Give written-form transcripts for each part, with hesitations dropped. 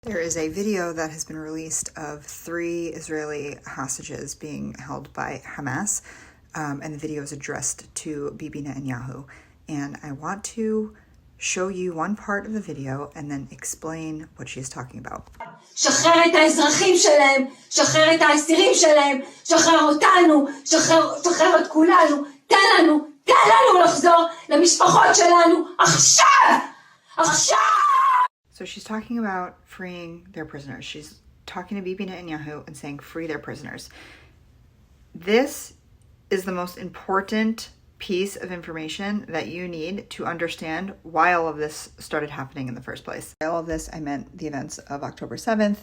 There is a video that has been released of 3 Israeli hostages being held by Hamas, and the video is addressed to Bibi Netanyahu. And I want to show you one part of the video and then explain what she's talking about. שחרר את האזרחים שלהם, שחרר את האסירים שלהם, שחרר אותנו, שחרר את כולנו, תן לנו לחזור למשפחות שלנו עכשיו! עכשיו! So she's talking about freeing their prisoners. She's talking to Bibi Netanyahu and saying, free their prisoners. This is the most important piece of information that you need to understand why all of this started happening in the first place. By all of this, I meant the events of October 7th.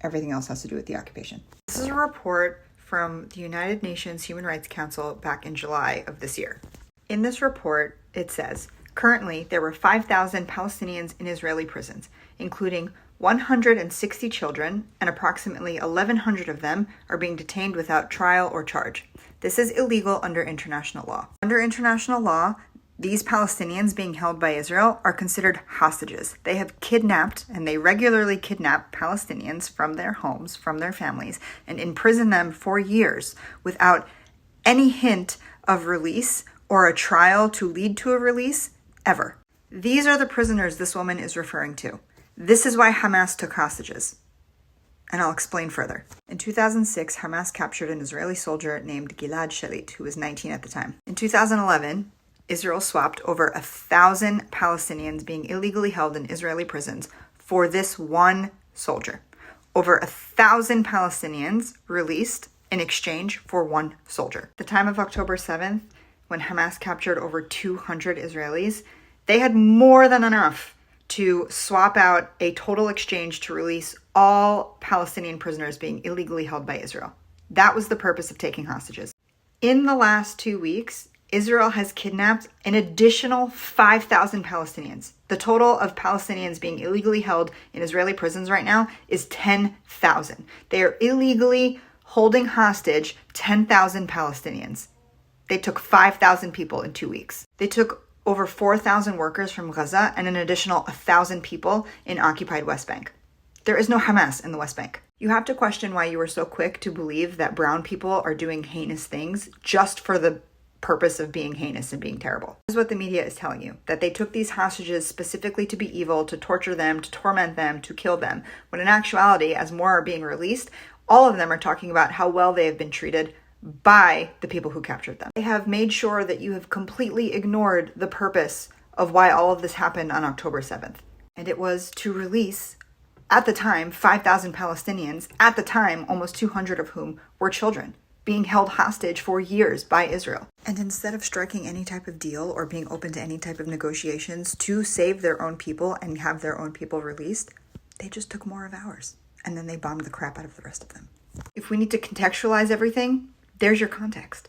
Everything else has to do with the occupation. This is a report from the United Nations Human Rights Council back in July of this year. In this report, it says, currently, there were 5,000 Palestinians in Israeli prisons, including 160 children, and approximately 1,100 of them are being detained without trial or charge. This is illegal under international law. Under international law, these Palestinians being held by Israel are considered hostages. They have kidnapped, and they regularly kidnap Palestinians from their homes, from their families, and imprison them for years without any hint of release or a trial to lead to a release ever. These are the prisoners this woman is referring to. This is why Hamas took hostages. And I'll explain further. In 2006, Hamas captured an Israeli soldier named Gilad Shalit, who was 19 at the time. In 2011, Israel swapped over 1,000 Palestinians being illegally held in Israeli prisons for this one soldier. Over 1,000 Palestinians released in exchange for one soldier. At the time of October 7th, when Hamas captured over 200 Israelis, they had more than enough to swap out a total exchange to release all Palestinian prisoners being illegally held by Israel. That was the purpose of taking hostages. In the last 2 weeks, Israel has kidnapped an additional 5,000 Palestinians. The total of Palestinians being illegally held in Israeli prisons right now is 10,000. They are illegally holding hostage 10,000 Palestinians. They took 5,000 people in 2 weeks. They took over 4,000 workers from Gaza and an additional 1,000 people in occupied West Bank. There is no Hamas in the West Bank. You have to question why you were so quick to believe that brown people are doing heinous things just for the purpose of being heinous and being terrible. This is what the media is telling you, that they took these hostages specifically to be evil, to torture them, to torment them, to kill them, when in actuality, as more are being released, all of them are talking about how well they have been treated by the people who captured them. They have made sure that you have completely ignored the purpose of why all of this happened on October 7th. And it was to release, at the time, 5,000 Palestinians, at the time, almost 200 of whom were children, being held hostage for years by Israel. And instead of striking any type of deal or being open to any type of negotiations to save their own people and have their own people released, they just took more of ours. And then they bombed the crap out of the rest of them. If we need to contextualize everything, there's your context.